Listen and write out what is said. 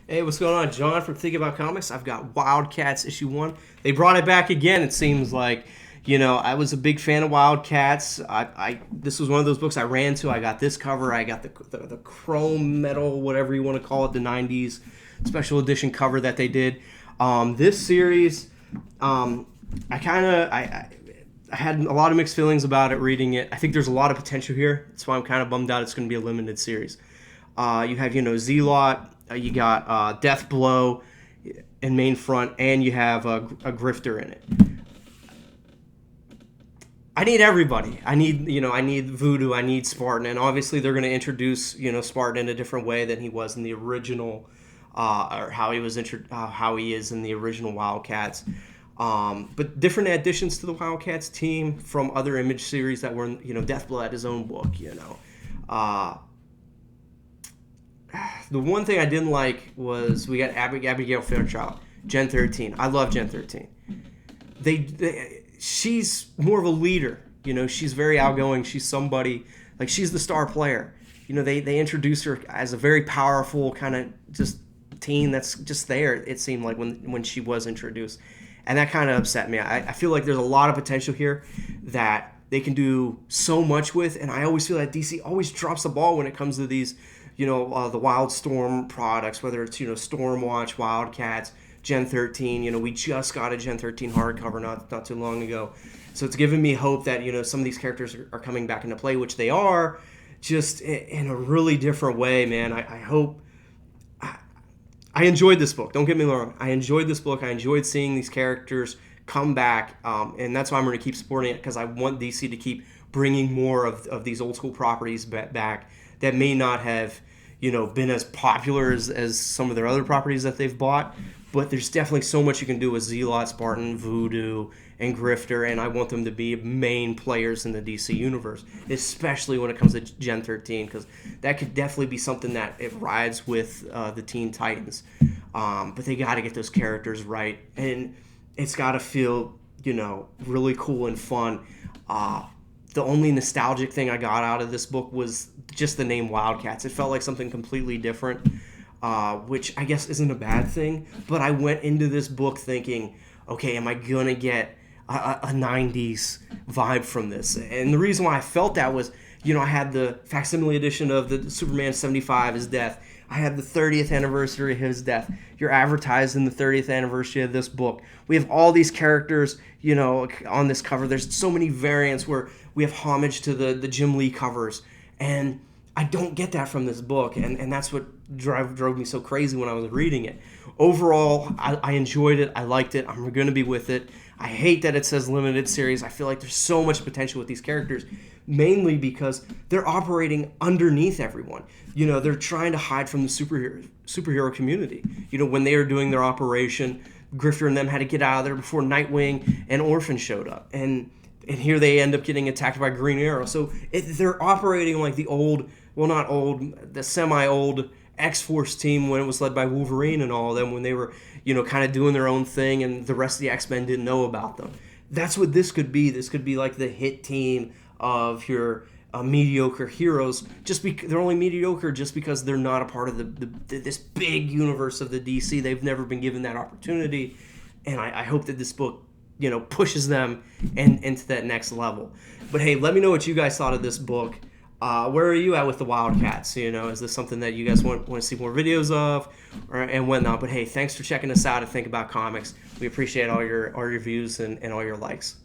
Hey, what's going on? John from Think About Comics. I've got WildCats issue 1. They brought it back again, it seems like. I was a big fan of WildCats. This was one of those books I ran to. I got this cover. I got the chrome metal, whatever you want to call it, the 90s special edition cover that they did. This series, I had a lot of mixed feelings about it reading it. I think there's a lot of potential here. That's why I'm kind of bummed out it's going to be a limited series. You have, Z-Lot, you got Death Blow in main front, and you have a Grifter in it. I need everybody. I need Voodoo. I need Spartan, and obviously they're going to introduce, Spartan in a different way than he was in the original, or how he is in the original Wildcats. But different additions to the Wildcats team from other Image series that were, Death Blow had his own book. The one thing I didn't like was we got Abigail Fairchild, Gen 13. I love Gen 13. She's more of a leader. She's very outgoing. She's somebody, like, she's the star player. They introduced her as a very powerful kind of just teen that's just there, it seemed like, when she was introduced. And that kind of upset me. I feel like there's a lot of potential here that they can do so much with, and I always feel that DC always drops the ball when it comes to these, the Wildstorm products, whether it's, Stormwatch, Wildcats, Gen 13. We just got a Gen 13 hardcover not too long ago. So it's given me hope that, some of these characters are coming back into play, which they are, just in a really different way, man. I hope... I enjoyed this book. Don't get me wrong. I enjoyed this book. I enjoyed seeing these characters come back, and that's why I'm going to keep supporting it, because I want DC to keep bringing more of these old school properties back that may not have, been as popular as some of their other properties that they've bought. But there's definitely so much you can do with Z-Lot, Spartan, Voodoo, and Grifter, and I want them to be main players in the DC universe, especially when it comes to Gen 13, because that could definitely be something that it rides with the Teen Titans. But they got to get those characters right, and it's got to feel, really cool and fun. The only nostalgic thing I got out of this book was just the name Wildcats. It felt like something completely different. Which I guess isn't a bad thing, but I went into this book thinking, okay, am I going to get a 90s vibe from this? And the reason why I felt that was, I had the facsimile edition of the Superman 75, his death. I had the 30th anniversary of his death. You're advertised in the 30th anniversary of this book. We have all these characters, on this cover. There's so many variants where we have homage to the Jim Lee covers, and I don't get that from this book, and that's what drove me so crazy when I was reading it. Overall, I enjoyed it. I liked it. I'm going to be with it. I hate that it says limited series. I feel like there's so much potential with these characters, mainly because they're operating underneath everyone. They're trying to hide from the superhero community. When they were doing their operation, Grifter and them had to get out of there before Nightwing and Orphan showed up. And here they end up getting attacked by Green Arrow. So they're operating like the semi-old X-Force team when it was led by Wolverine and all of them, when they were, kind of doing their own thing and the rest of the X-Men didn't know about them. That's what this could be. This could be like the hit team of your mediocre heroes. They're only mediocre just because they're not a part of this big universe of the DC. They've never been given that opportunity, and I hope that this book pushes them into that next level. But hey, let me know what you guys thought of this book. Where are you at with the Wildcats? Is this something that you guys want to see more videos of, and whatnot? But hey, thanks for checking us out at Think About Comics. We appreciate all your views and all your likes.